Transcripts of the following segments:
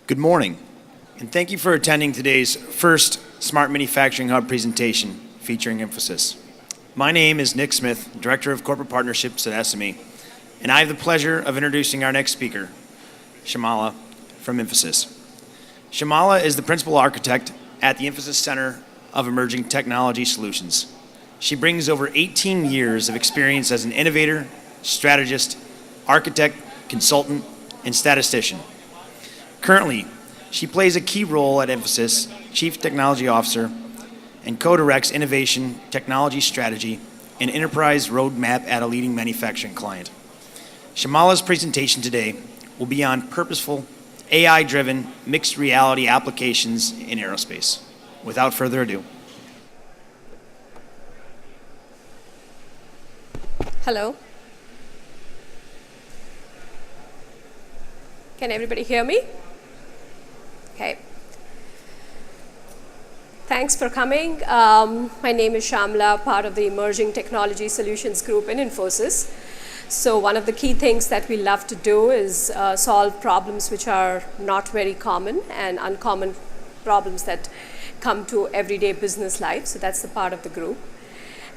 Good morning, and thank you for attending today's first Smart Manufacturing Hub presentation featuring Infosys. My name is Nick Smith, Director of Corporate Partnerships at SME, and I have the pleasure of introducing our next speaker, Shamala from Infosys. Shamala is the Principal Architect at the Infosys Center of Emerging Technology Solutions. She brings over 18 years of experience as an innovator, strategist, architect, consultant, and statistician. Currently, she plays a key role at Infosys, Chief Technology Officer, and co-directs innovation, technology strategy, and enterprise roadmap at a leading manufacturing client. Shamala's presentation today will be on purposeful, AI-driven, mixed reality applications in aerospace. Without further ado. Hello. Can everybody hear me? Okay. Thanks for coming. My name is Shamla, part of the Emerging Technology Solutions Group in Infosys. So one of the key things that we love to do is solve problems which are not very common and uncommon problems that come to everyday business life. So that's the part of the group.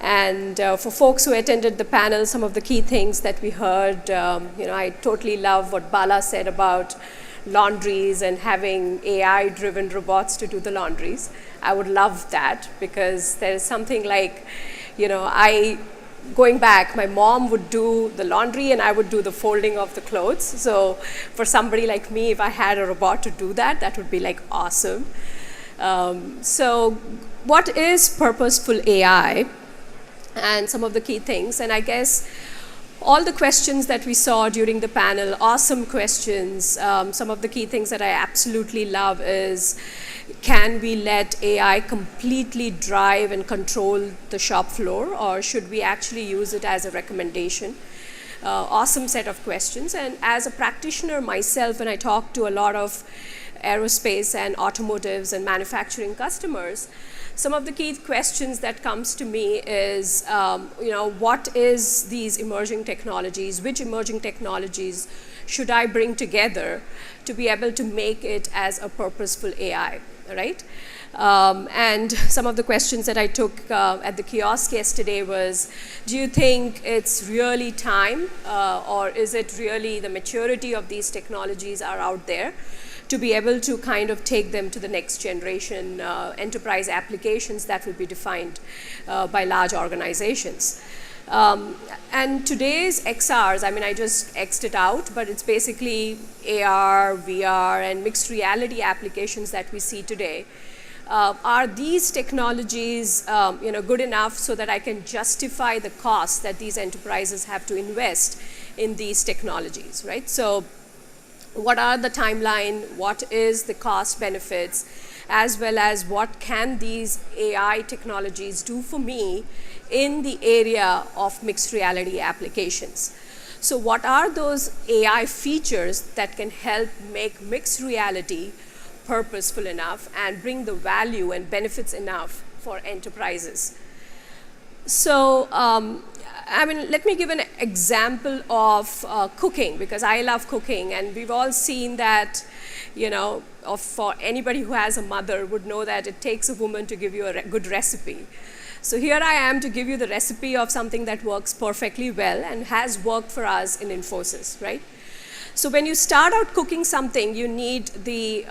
And for folks who attended the panel, some of the key things that we heard, I totally love what Bala said about laundries and having AI-driven robots to do the laundries. I would love that because there's something like, going back, my mom would do the laundry and I would do the folding of the clothes. So for somebody like me, if I had a robot to do that, that would be like awesome. So what is purposeful AI? And some of the key things, and I guess all the questions that we saw during the panel, awesome questions. Some of the key things that I absolutely love is, can we let AI completely drive and control the shop floor, or should we actually use it as a recommendation? Awesome set of questions, and as a practitioner myself, when I talk to a lot of aerospace and automotives and manufacturing customers, some of the key questions that comes to me is, what is these emerging technologies? Which emerging technologies should I bring together to be able to make it as a purposeful AI, right? And some of the questions that I took at the kiosk yesterday was, do you think it's really time, or is it really the maturity of these technologies are out there to be able to kind of take them to the next generation enterprise applications that will be defined by large organizations. And today's XRs, I just X'd it out, but it's basically AR, VR, and mixed reality applications that we see today. Are these technologies good enough so that I can justify the cost that these enterprises have to invest in these technologies, right? So what are the timeline, what is the cost benefits, as well as what can these AI technologies do for me in the area of mixed reality applications. So what are those AI features that can help make mixed reality purposeful enough and bring the value and benefits enough for enterprises? So let me give an example of cooking, because I love cooking, and we've all seen that, for anybody who has a mother would know that it takes a woman to give you a good recipe. So here I am to give you the recipe of something that works perfectly well and has worked for us in Infosys, right? So when you start out cooking something, you need the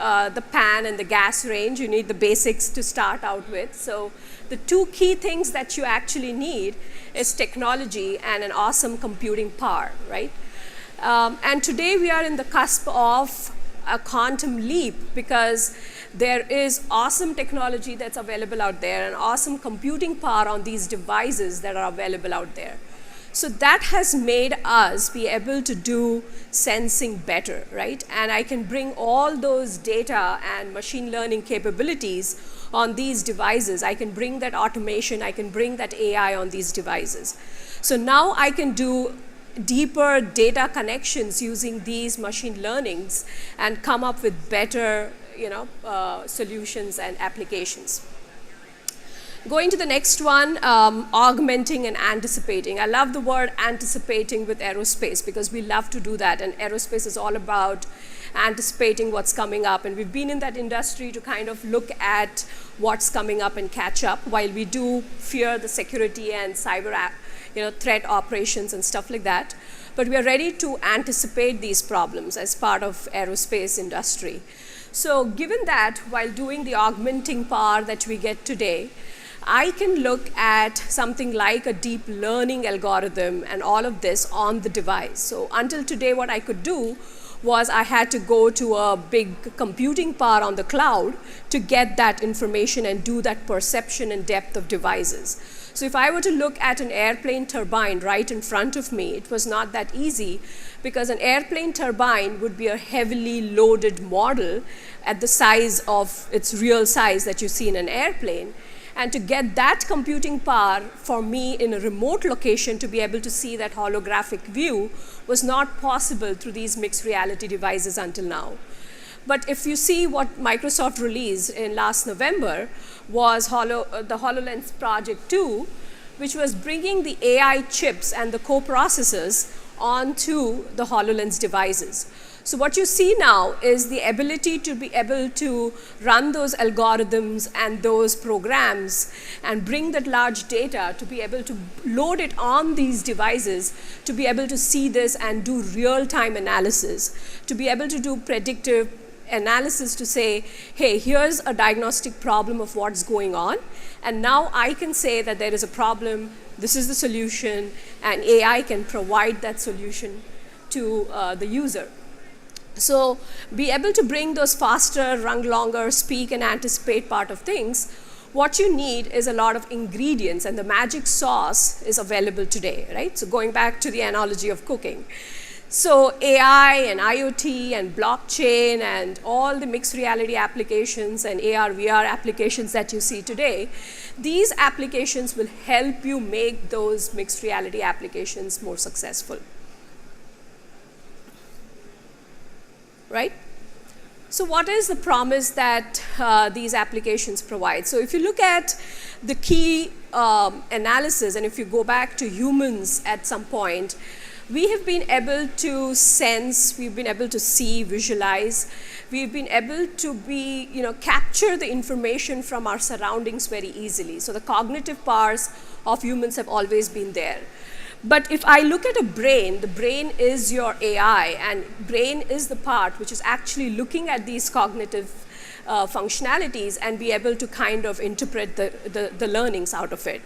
pan and the gas range. You need the basics to start out with. So the two key things that you actually need is technology and an awesome computing power, right? And today we are in the cusp of a quantum leap, because there is awesome technology that's available out there and awesome computing power on these devices that are available out there. So that has made us be able to do sensing better, right? And I can bring all those data and machine learning capabilities on these devices. I can bring that automation, I can bring that AI on these devices. So now I can do deeper data connections using these machine learnings and come up with better solutions and applications. Going to the next one, augmenting and anticipating. I love the word anticipating with aerospace because we love to do that, and aerospace is all about anticipating what's coming up. And we've been in that industry to kind of look at what's coming up and catch up, while we do fear the security and cyber threat operations and stuff like that. But we are ready to anticipate these problems as part of aerospace industry. So given that, while doing the augmenting power that we get today, I can look at something like a deep learning algorithm and all of this on the device. So until today, what I could do was I had to go to a big computing power on the cloud to get that information and do that perception and depth of devices. So if I were to look at an airplane turbine right in front of me, it was not that easy, because an airplane turbine would be a heavily loaded model at the size of its real size that you see in an airplane. And to get that computing power for me in a remote location to be able to see that holographic view was not possible through these mixed reality devices until now. But if you see what Microsoft released in last November was the HoloLens Project 2, which was bringing the AI chips and the co-processors onto the HoloLens devices. So what you see now is the ability to be able to run those algorithms and those programs and bring that large data to be able to load it on these devices, to be able to see this and do real-time analysis, to be able to do predictive analysis to say, hey, here's a diagnostic problem of what's going on, and now I can say that there is a problem, this is the solution, and AI can provide that solution to the user. So be able to bring those faster, run longer, speak and anticipate part of things. What you need is a lot of ingredients, and the magic sauce is available today, right? So going back to the analogy of cooking. So AI and IoT and blockchain and all the mixed reality applications and AR, VR applications that you see today, these applications will help you make those mixed reality applications more successful. Right? So what is the promise that these applications provide? So if you look at the key analysis, and if you go back to humans at some point, we have been able to sense, we've been able to see, visualize, we've been able to capture the information from our surroundings very easily. So the cognitive powers of humans have always been there. But if I look at a brain, the brain is your AI, and brain is the part which is actually looking at these cognitive functionalities and be able to kind of interpret the learnings out of it.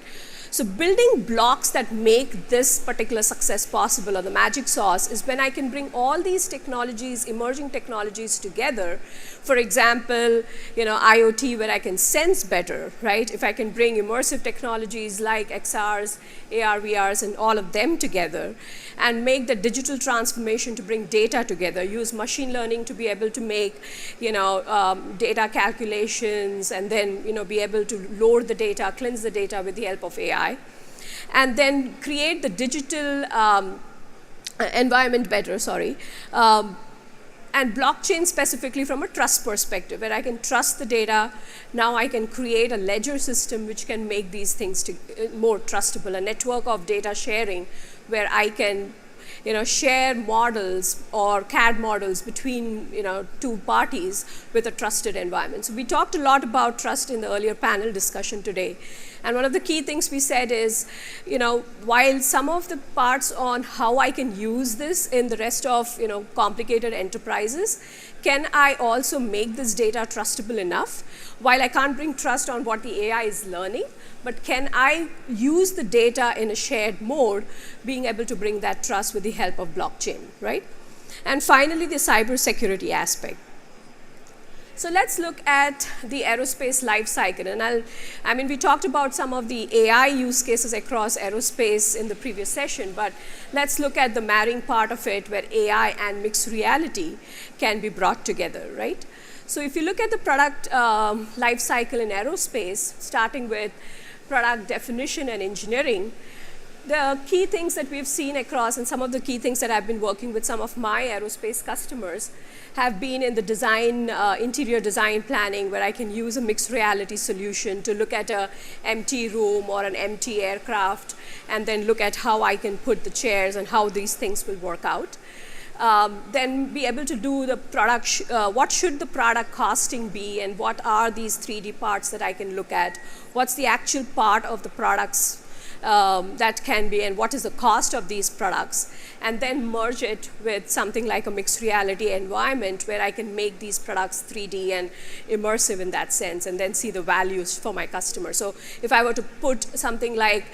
So building blocks that make this particular success possible, or the magic sauce, is when I can bring all these technologies, emerging technologies together. For example, IoT, where I can sense better, right? If I can bring immersive technologies like XRs, AR, VRs, and all of them together, and make the digital transformation to bring data together, use machine learning to be able to make, data calculations, and then, be able to load the data, cleanse the data with the help of AI. And then create the digital environment better, and blockchain specifically from a trust perspective, where I can trust the data. Now I can create a ledger system which can make these things more trustable, a network of data sharing where I can share models or CAD models between two parties with a trusted environment. So we talked a lot about trust in the earlier panel discussion today. And one of the key things we said is, while some of the parts on how I can use this in the rest of complicated enterprises, can I also make this data trustable enough? While I can't bring trust on what the AI is learning, but can I use the data in a shared mode, being able to bring that trust with the help of blockchain, right? And finally, the cybersecurity aspect. So let's look at the aerospace lifecycle. And we talked about some of the AI use cases across aerospace in the previous session, but let's look at the marrying part of it, where AI and mixed reality can be brought together, right? So if you look at the product lifecycle in aerospace, starting with product definition and engineering, the key things that we've seen across, and some of the key things that I've been working with some of my aerospace customers, have been in the design, interior design planning, where I can use a mixed reality solution to look at an empty room or an empty aircraft, and then look at how I can put the chairs and how these things will work out. then be able to do the product, what should the product costing be, and what are these 3D parts that I can look at? What's the actual part of the products that can be, and what is the cost of these products? And then merge it with something like a mixed reality environment where I can make these products 3D and immersive in that sense, and then see the values for my customer. So if I were to put something like,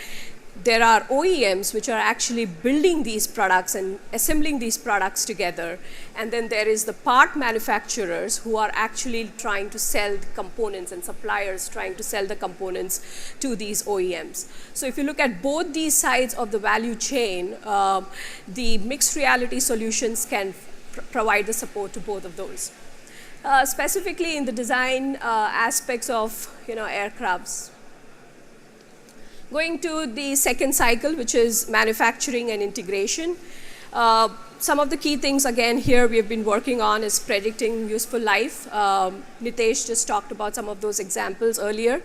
there are OEMs which are actually building these products and assembling these products together, and then there is the part manufacturers who are actually trying to sell the components, and suppliers trying to sell the components to these OEMs. So if you look at both these sides of the value chain, the mixed reality solutions can provide the support to both of those. Specifically in the design aspects of aircrafts. Going to the second cycle, which is manufacturing and integration. Some of the key things, again, here we've been working on is predicting useful life. Nitesh just talked about some of those examples earlier,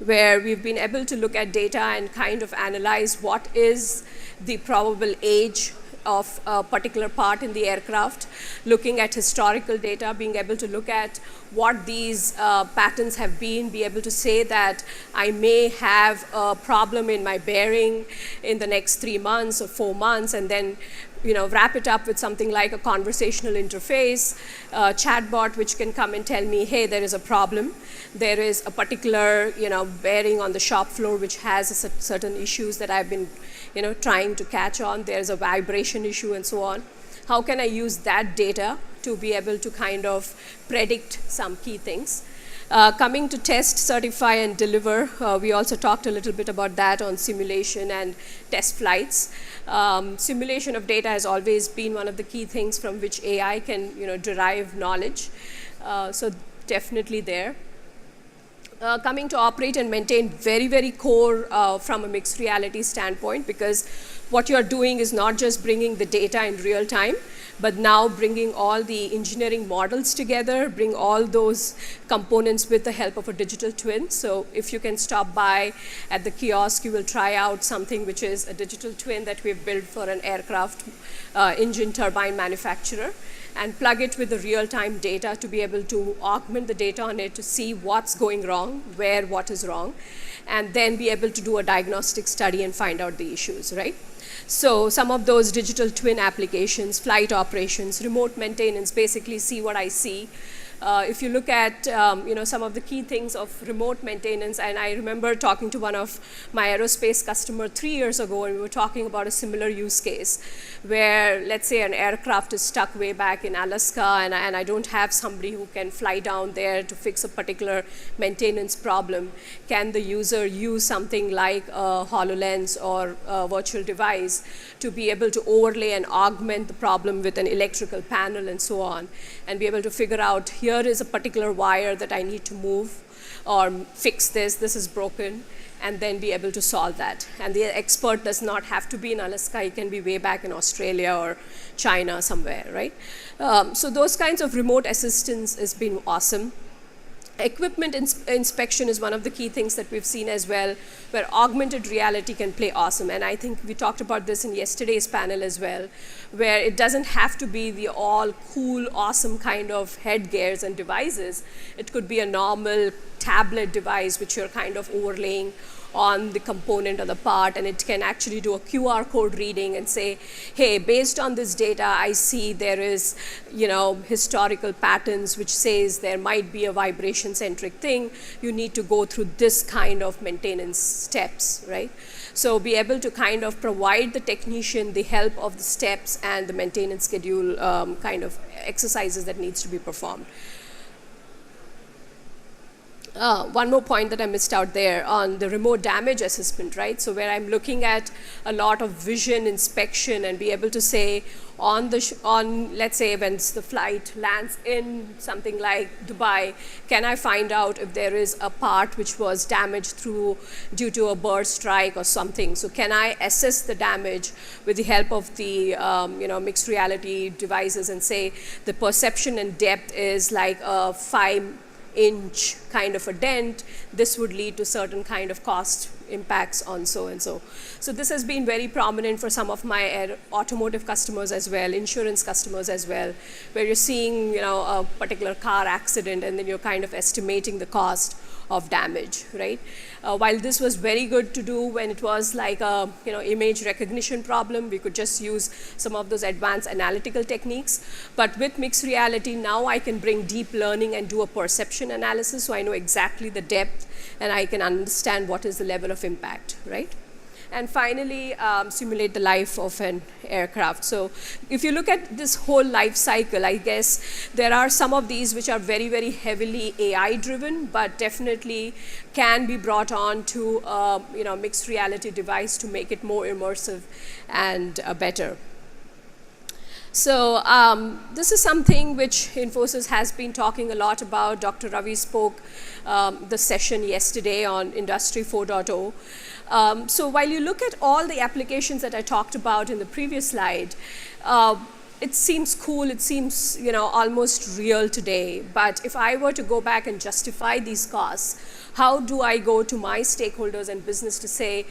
where we've been able to look at data and kind of analyze what is the probable age of a particular part in the aircraft, looking at historical data, being able to look at what these patterns have been, be able to say that I may have a problem in my bearing in the next 3 months or 4 months, and then wrap it up with something like a conversational interface, chatbot, which can come and tell me, hey, there is a problem. There is a particular bearing on the shop floor which has certain issues that I've been trying to catch on. There's a vibration issue and so on. How can I use that data to be able to kind of predict some key things? Coming to test, certify, and deliver, we also talked a little bit about that on simulation and test flights. Simulation of data has always been one of the key things from which AI can derive knowledge. So definitely there. Coming to operate and maintain, very, very core from a mixed reality standpoint, because what you're doing is not just bringing the data in real time, but now bringing all the engineering models together, bring all those components with the help of a digital twin. So if you can stop by at the kiosk, you will try out something which is a digital twin that we've built for an aircraft engine turbine manufacturer, and plug it with the real-time data to be able to augment the data on it to see what's going wrong, where what is wrong, and then be able to do a diagnostic study and find out the issues, right? So some of those digital twin applications, flight operations, remote maintenance, basically see what I see. If you look at some of the key things of remote maintenance, and I remember talking to one of my aerospace customer 3 years ago, and we were talking about a similar use case where, let's say, an aircraft is stuck way back in Alaska, and I don't have somebody who can fly down there to fix a particular maintenance problem. Can the user use something like a HoloLens or a virtual device to be able to overlay and augment the problem with an electrical panel and so on, and be able to figure out, here is a particular wire that I need to move or fix this is broken, and then be able to solve that. And the expert does not have to be in Alaska, he can be way back in Australia or China somewhere, right? So those kinds of remote assistance has been awesome. Equipment inspection is one of the key things that we've seen as well, where augmented reality can play awesome. And I think we talked about this in yesterday's panel as well, where it doesn't have to be the all cool, awesome kind of headgears and devices. It could be a normal tablet device which you're kind of overlaying on the component or the part, and it can actually do a QR code reading and say, hey, based on this data, I see there is, historical patterns which says there might be a vibration-centric thing. You need to go through this kind of maintenance steps, right? So be able to kind of provide the technician the help of the steps and the maintenance schedule kind of exercises that needs to be performed. One more point that I missed out there on the remote damage assessment, right? So where I'm looking at a lot of vision inspection and be able to say on let's say when the flight lands in something like Dubai, can I find out if there is a part which was damaged due to a bird strike or something? So can I assess the damage with the help of the mixed reality devices and say the perception and depth is like a 5 inch kind of a dent, this would lead to certain kind of cost impacts on so and so. So this has been very prominent for some of my automotive customers as well, insurance customers as well, where you're seeing a particular car accident and then you're kind of estimating the cost of damage, right? While this was very good to do when it was like a image recognition problem, we could just use some of those advanced analytical techniques. But with mixed reality, now I can bring deep learning and do a perception analysis, so I know exactly the depth and I can understand what is the level of impact, right? And finally, simulate the life of an aircraft. So if you look at this whole life cycle, I guess there are some of these which are very, very heavily AI driven, but definitely can be brought on to mixed reality device to make it more immersive and better. So this is something which Infosys has been talking a lot about. Dr. Ravi spoke the session yesterday on Industry 4.0. So while you look at all the applications that I talked about in the previous slide, it seems cool, it seems almost real today. But if I were to go back and justify these costs, how do I go to my stakeholders and business to say,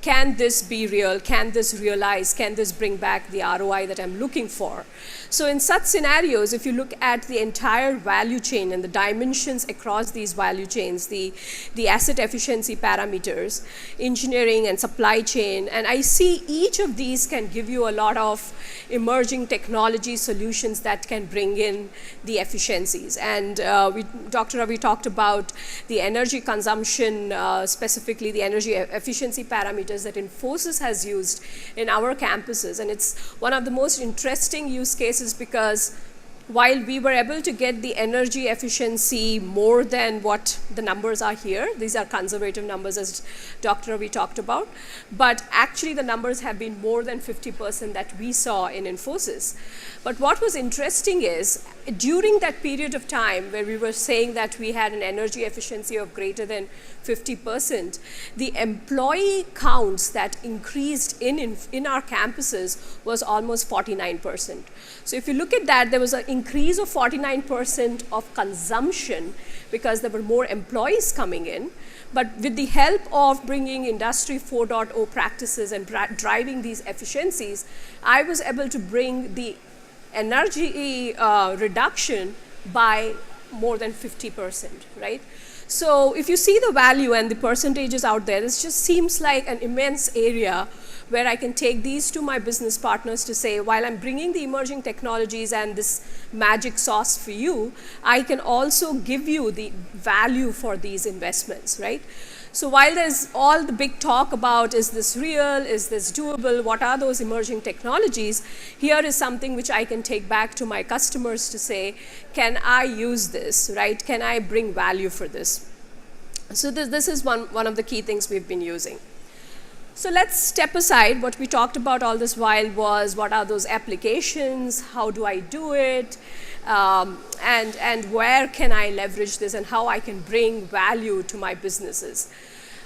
can this be real? Can this realize? Can this bring back the ROI that I'm looking for? So in such scenarios, if you look at the entire value chain and the dimensions across these value chains, the asset efficiency parameters, engineering and supply chain, and I see each of these can give you a lot of emerging technology solutions that can bring in the efficiencies. And Dr. Ravi talked about the energy consumption, specifically the energy efficiency parameters that Infosys has used in our campuses. And it's one of the most interesting use cases because while we were able to get the energy efficiency more than what the numbers are here, these are conservative numbers as Dr. Ravi talked about, but actually the numbers have been more than 50% that we saw in Infosys. But what was interesting is during that period of time where we were saying that we had an energy efficiency of greater than 50%, the employee counts that increased in our campuses was almost 49%. So if you look at that, there was an increase of 49% of consumption because there were more employees coming in. But with the help of bringing Industry 4.0 practices and driving these efficiencies, I was able to bring the energy reduction by more than 50%, right? So if you see the value and the percentages out there, this just seems like an immense area where I can take these to my business partners to say, while I'm bringing the emerging technologies and this magic sauce for you, I can also give you the value for these investments, right? So while there's all the big talk about, is this real, is this doable, what are those emerging technologies, here is something which I can take back to my customers to say, can I use this, right? Can I bring value for this? So this is one of the key things we've been using. So let's step aside. What we talked about all this while was what are those applications, how do I do it, and where can I leverage this and how I can bring value to my businesses.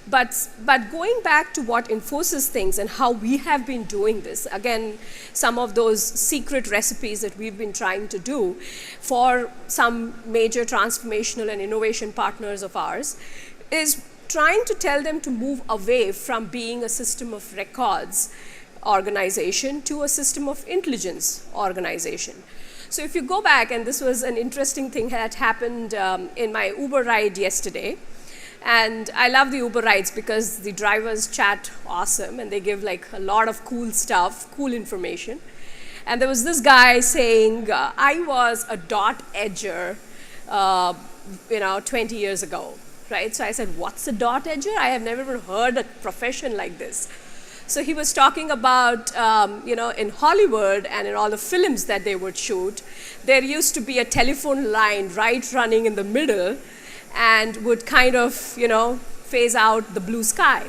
But going back to what Infosys thinks and how we have been doing this, again, some of those secret recipes that we've been trying to do for some major transformational and innovation partners of ours is trying to tell them to move away from being a system of records organization to a system of intelligence organization. So if you go back, and this was an interesting thing that happened in my Uber ride yesterday, and I love the Uber rides because the drivers chat awesome and they give like a lot of cool stuff, cool information. And there was this guy saying, I was a dot edger 20 years ago. Right? So I said, what's a dot edger? I have never heard a profession like this. So he was talking about, in Hollywood and in all the films that they would shoot, there used to be a telephone line right running in the middle and would kind of, phase out the blue sky.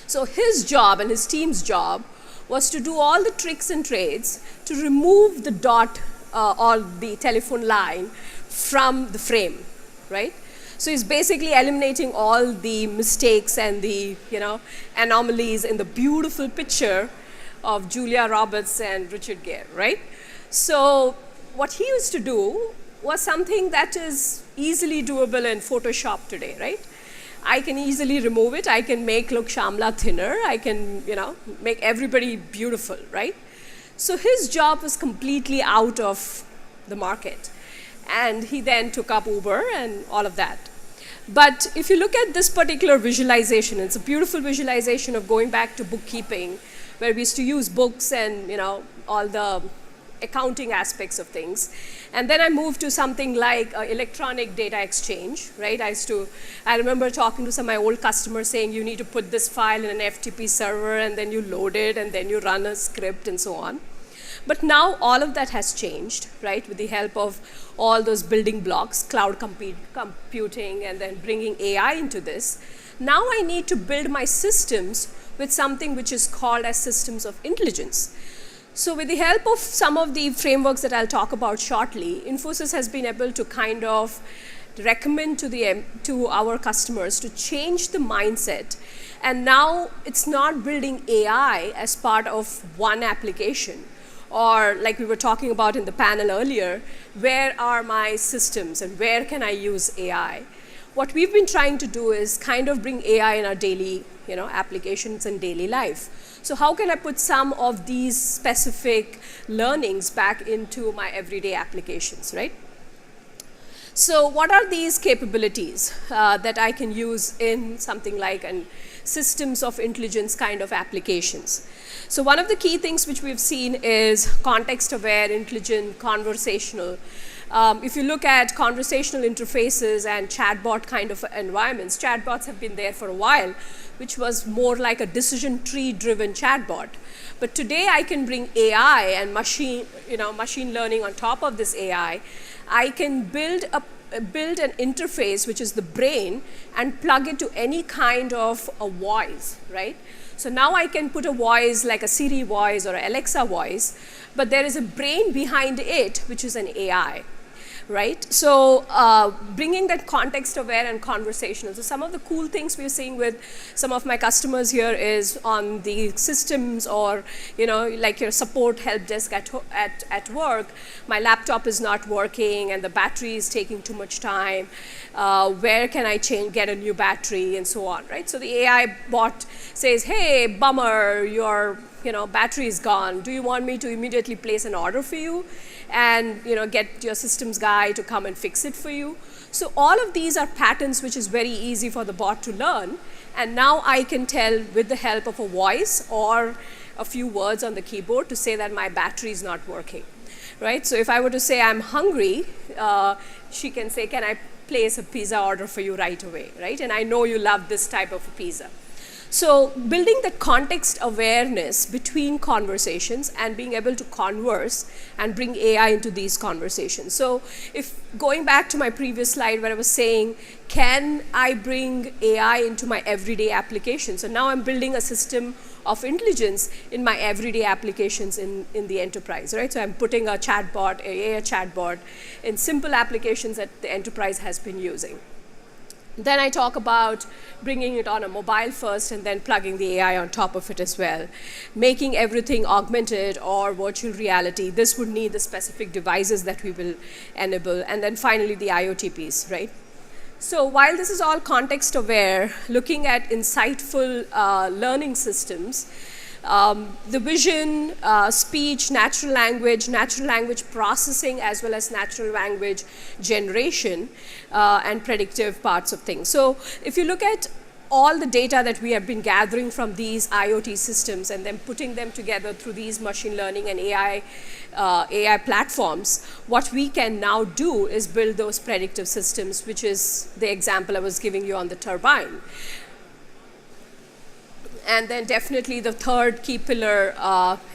So his job and his team's job was to do all the tricks and trades to remove the dot or the telephone line from the frame, right? So he's basically eliminating all the mistakes and the anomalies in the beautiful picture of Julia Roberts and Richard Gere, right? So what he used to do was something that is easily doable in Photoshop today, right? I can easily remove it. I can make look Shamla thinner. I can, make everybody beautiful, right? So his job was completely out of the market. And he then took up Uber and all of that. But if you look at this particular visualization, it's a beautiful visualization of going back to bookkeeping, where we used to use books and all the accounting aspects of things. And then I moved to something like electronic data exchange, right? I remember talking to some of my old customers saying, you need to put this file in an FTP server, and then you load it, and then you run a script, and so on. But now all of that has changed, right? With the help of all those building blocks, cloud computing, and then bringing AI into this. Now I need to build my systems with something which is called as systems of intelligence. So with the help of some of the frameworks that I'll talk about shortly, Infosys has been able to kind of recommend to our customers to change the mindset. And now it's not building AI as part of one application, or like we were talking about in the panel earlier, where are my systems and where can I use AI? What we've been trying to do is kind of bring AI in our daily applications and daily life. So how can I put some of these specific learnings back into my everyday applications, right? So what are these capabilities that I can use in something like systems of intelligence kind of applications? So one of the key things which we've seen is context-aware, intelligent, conversational. If you look at conversational interfaces and chatbot kind of environments, chatbots have been there for a while, which was more like a decision tree-driven chatbot. But today I can bring AI and machine learning on top of this AI. I can build an interface, which is the brain, and plug it to any kind of a voice, right? So now I can put a voice like a Siri voice or an Alexa voice, but there is a brain behind it, which is an AI, right? So bringing that context-aware and conversational. So some of the cool things we're seeing with some of my customers here is on the systems, or like your support help desk at work. My laptop is not working and the battery is taking too much time. Where can I get a new battery, and so on, right? So the AI bot says, hey, bummer, your battery is gone. Do you want me to immediately place an order for you and get your systems guy to come and fix it for you? So all of these are patterns which is very easy for the bot to learn, and now I can tell with the help of a voice or a few words on the keyboard to say that my battery is not working, right? So if I were to say I'm hungry, she can say, can I place a pizza order for you right away, right? And I know you love this type of a pizza. So building that context awareness between conversations and being able to converse and bring AI into these conversations. So if going back to my previous slide where I was saying, can I bring AI into my everyday applications? So now I'm building a system of intelligence in my everyday applications in the enterprise, right? So I'm putting a chatbot, AI chatbot, in simple applications that the enterprise has been using. Then I talk about bringing it on a mobile first and then plugging the AI on top of it as well. Making everything augmented or virtual reality. This would need the specific devices that we will enable. And then finally the IoT piece, right? So while this is all context aware, looking at insightful learning systems, the vision, speech, natural language processing, as well as natural language generation and predictive parts of things. So if you look at all the data that we have been gathering from these IoT systems and then putting them together through these machine learning and AI platforms, what we can now do is build those predictive systems, which is the example I was giving you on the turbine. And then definitely the third key pillar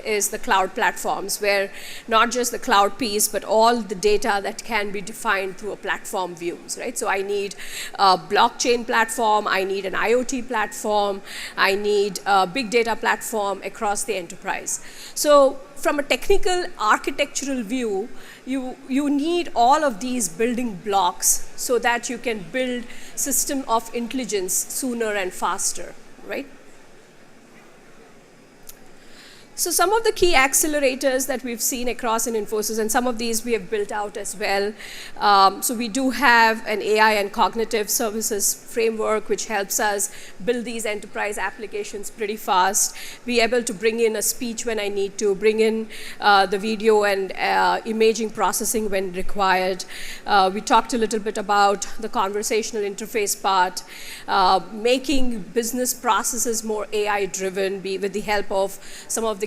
is the cloud platforms, where not just the cloud piece, but all the data that can be defined through a platform views, right? So I need a blockchain platform, I need an IoT platform, I need a big data platform across the enterprise. So from a technical architectural view, you need all of these building blocks so that you can build system of intelligence sooner and faster, right? So some of the key accelerators that we've seen across in Infosys, and some of these we have built out as well. So we do have an AI and cognitive services framework which helps us build these enterprise applications pretty fast. Be able to bring in a speech when I need to, bring in the video and imaging processing when required. We talked a little bit about the conversational interface part, making business processes more AI-driven, with the help of some of the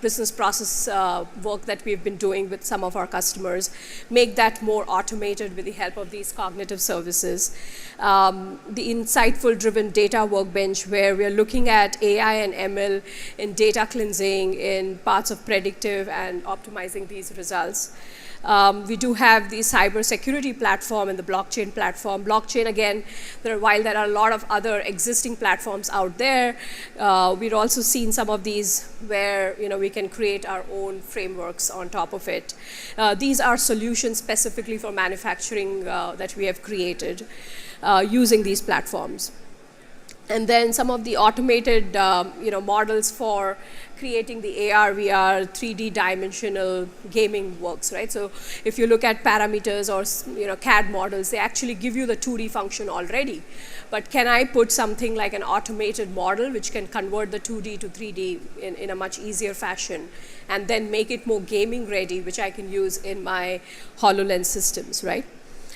business process work that we've been doing with some of our customers, make that more automated with the help of these cognitive services. The insightful driven data workbench, where we're looking at AI and ML in data cleansing, in parts of predictive and optimizing these results. We do have the cybersecurity platform and the blockchain platform. Blockchain, again, while there are a lot of other existing platforms out there, we've also seen some of these where we can create our own frameworks on top of it. These are solutions specifically for manufacturing that we have created using these platforms. And then some of the automated models for creating the AR, VR, 3D dimensional gaming works, right? So if you look at parameters or CAD models, they actually give you the 2D function already. But can I put something like an automated model which can convert the 2D to 3D in a much easier fashion, and then make it more gaming ready, which I can use in my HoloLens systems, right?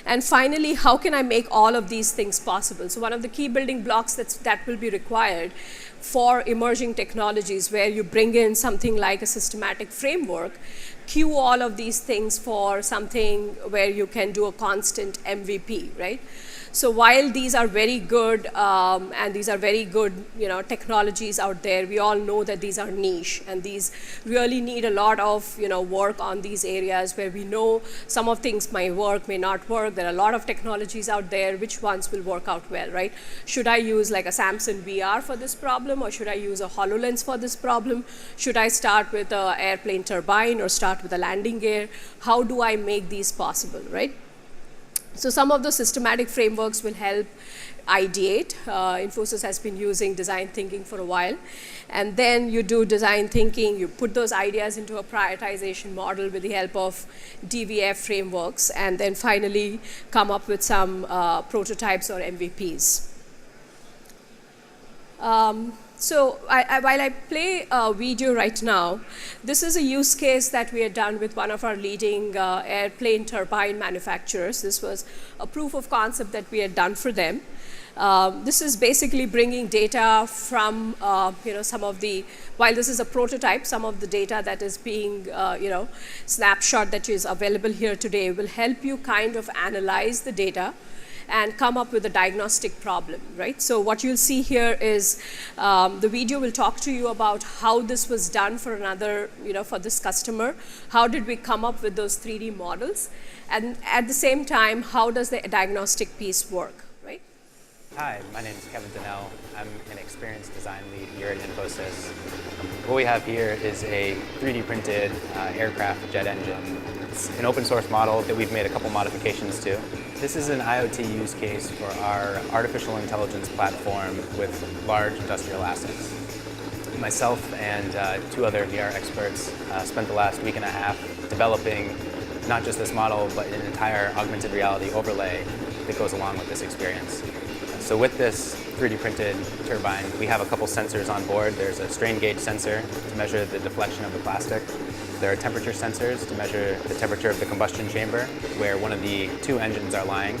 And finally, how can I make all of these things possible? So one of the key building blocks that will be required for emerging technologies, where you bring in something like a systematic framework, queue all of these things for something where you can do a constant MVP, right? So while these are very good, and these are very good technologies out there, we all know that these are niche, and these really need a lot of work on these areas where we know some of things may work, may not work. There are a lot of technologies out there. Which ones will work out well, right? Should I use like a Samsung VR for this problem, or should I use a HoloLens for this problem? Should I start with an airplane turbine or start with a landing gear? How do I make these possible, right? So some of the systematic frameworks will help ideate. Infosys has been using design thinking for a while. And then you do design thinking, you put those ideas into a prioritization model with the help of DVF frameworks, and then finally come up with some prototypes or MVPs. So while I play a video right now, this is a use case that we had done with one of our leading airplane turbine manufacturers. This was a proof of concept that we had done for them. This is basically bringing data from some of the, while this is a prototype, some of the data that is being snapshot that is available here today will help you kind of analyze the data and come up with a diagnostic problem, right? So what you'll see here is the video will talk to you about how this was done for another, for this customer. How did we come up with those 3D models? And at the same time, how does the diagnostic piece work, right? Hi, my name is Kevin Donnell. I'm an experienced design lead here at Infosys. What we have here is a 3D printed aircraft jet engine. It's an open source model that we've made a couple modifications to. This is an IoT use case for our artificial intelligence platform with large industrial assets. Myself and two other VR experts spent the last week and a half developing not just this model, but an entire augmented reality overlay that goes along with this experience. So with this 3D printed turbine, we have a couple sensors on board. There's a strain gauge sensor to measure the deflection of the plastic. There are temperature sensors to measure the temperature of the combustion chamber, where one of the two engines are lying.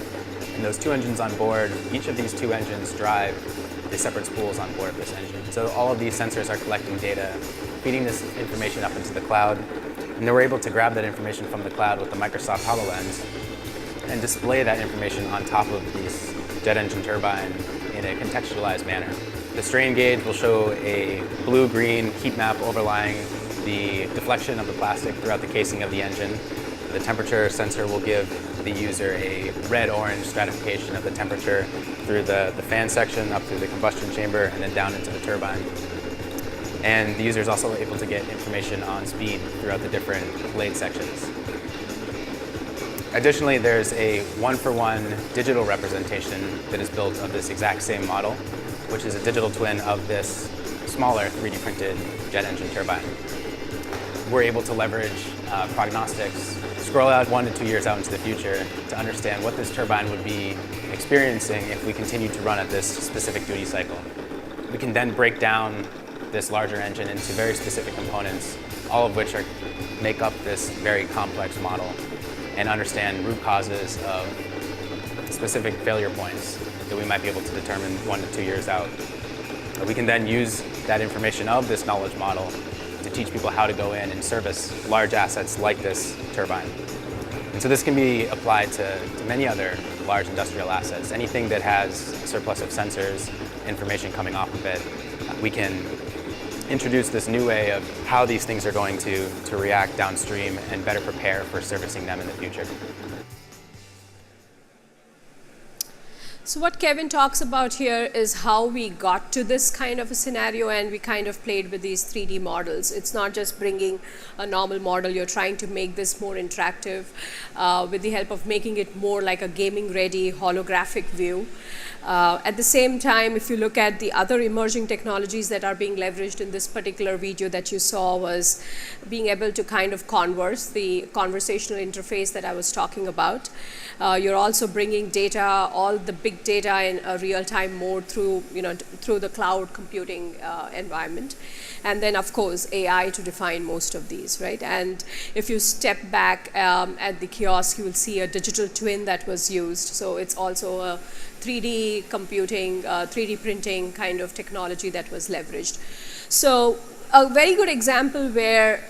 And those two engines on board, each of these two engines drive the separate spools on board this engine. So all of these sensors are collecting data, feeding this information up into the cloud, and then we're able to grab that information from the cloud with the Microsoft HoloLens and display that information on top of this jet engine turbine in a contextualized manner. The strain gauge will show a blue-green heat map overlying the deflection of the plastic throughout the casing of the engine. The temperature sensor will give the user a red-orange stratification of the temperature through the fan section, up through the combustion chamber, and then down into the turbine. And the user is also able to get information on speed throughout the different blade sections. Additionally, there's a one-for-one digital representation that is built of this exact same model, which is a digital twin of this smaller 3D printed jet engine turbine. We're able to leverage prognostics, scroll out 1 to 2 years out into the future to understand what this turbine would be experiencing if we continued to run at this specific duty cycle. We can then break down this larger engine into very specific components, all of which make up this very complex model, and understand root causes of specific failure points that we might be able to determine 1 to 2 years out. We can then use that information of this knowledge model to teach people how to go in and service large assets like this turbine. And so this can be applied to many other large industrial assets. Anything that has a surplus of sensors, information coming off of it, we can introduce this new way of how these things are going to react downstream and better prepare for servicing them in the future. So what Kevin talks about here is how we got to this kind of a scenario, and we kind of played with these 3D models. It's not just bringing a normal model, you're trying to make this more interactive with the help of making it more like a gaming ready holographic view. At the same time, if you look at the other emerging technologies that are being leveraged in this particular video that you saw, was being able to kind of converse, the conversational interface that I was talking about. You're also bringing data, all the big data in a real-time mode through the cloud computing environment. And then, of course, AI to define most of these, right? And if you step back at the kiosk, you will see a digital twin that was used. So it's also a 3D computing, 3D printing kind of technology that was leveraged. So a very good example where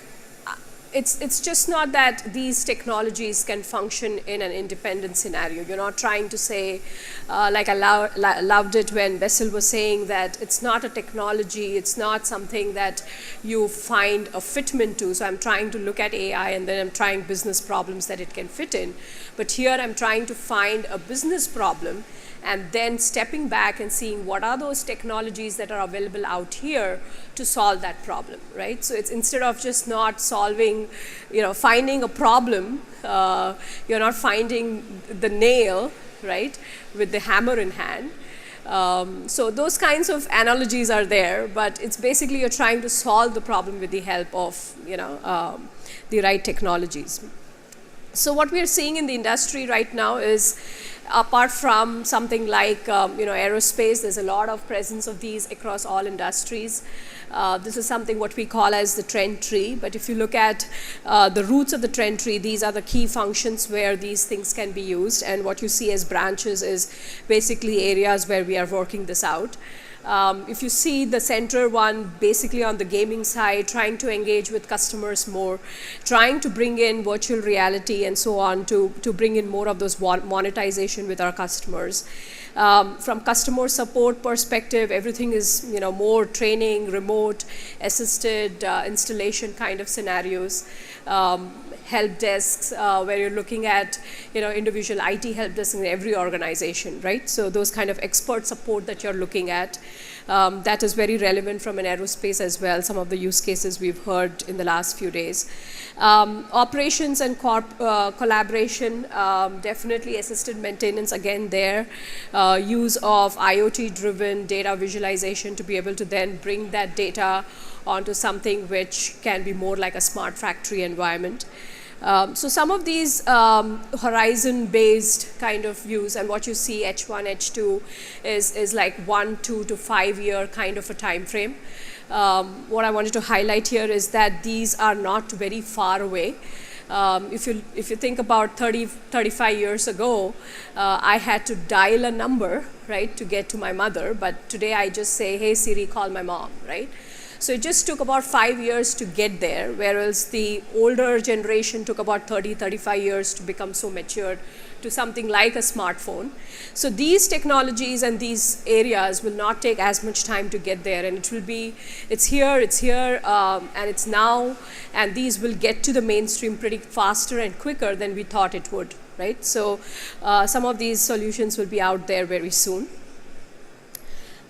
it's just not that these technologies can function in an independent scenario. You're not trying to say, like I loved it when Bessel was saying that it's not a technology, it's not something that you find a fitment to. So I'm trying to look at AI and then I'm trying business problems that it can fit in. But here I'm trying to find a business problem and then stepping back and seeing what are those technologies that are available out here to solve that problem, right? So it's instead of just not solving, finding a problem, you're not finding the nail, right, with the hammer in hand. So those kinds of analogies are there, but it's basically you're trying to solve the problem with the help of, the right technologies. So what we're seeing in the industry right now is, apart from something like aerospace, there's a lot of presence of these across all industries. This is something what we call as the trend tree. But if you look at the roots of the trend tree, these are the key functions where these things can be used. And what you see as branches is basically areas where we are working this out. If you see the center one, basically on the gaming side, trying to engage with customers more, trying to bring in virtual reality and so on to bring in more of those monetization with our customers. From customer support perspective, everything is more training, remote, assisted installation kind of scenarios. Help desks where you're looking at individual IT help desks in every organization, right? So those kind of expert support that you're looking at, that is very relevant from an aerospace as well. Some of the use cases we've heard in the last few days. Operations and collaboration, definitely assisted maintenance again there. Use of IoT-driven data visualization to be able to then bring that data onto something which can be more like a smart factory environment. So some of these horizon-based kind of views, and what you see H1, H2 is like 1, 2 to 5 year kind of a time frame. What I wanted to highlight here is that these are not very far away. If you think about 35 years ago, I had to dial a number, right, to get to my mother. But today I just say, hey Siri, call my mom, right? So it just took about 5 years to get there, whereas the older generation took about 35 years to become so matured to something like a smartphone. So these technologies and these areas will not take as much time to get there, and it's here, and it's now, and these will get to the mainstream pretty faster and quicker than we thought it would, right? So some of these solutions will be out there very soon.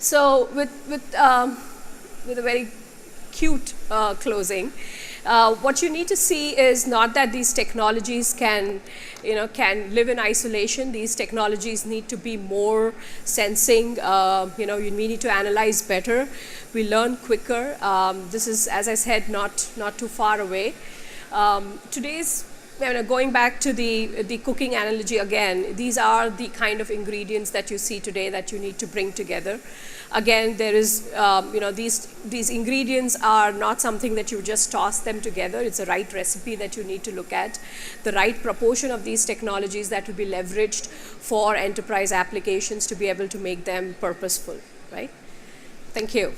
So with a very cute closing, What you need to see is not that these technologies can live in isolation. These technologies need to be more sensing. We need to analyze better. We learn quicker. This is, as I said, not too far away. Going back to the cooking analogy again, these are the kind of ingredients that you see today that you need to bring together. Again, there is, these ingredients are not something that you just toss them together. It's a right recipe that you need to look at, the right proportion of these technologies that will be leveraged for enterprise applications to be able to make them purposeful, right? Thank you.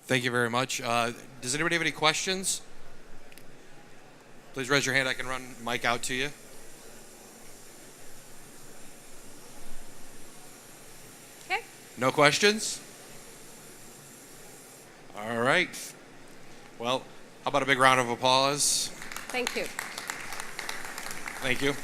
Thank you very much. Does anybody have any questions? Please raise your hand. I can run mic out to you. Okay. No questions? All right. Well, how about a big round of applause? Thank you. Thank you.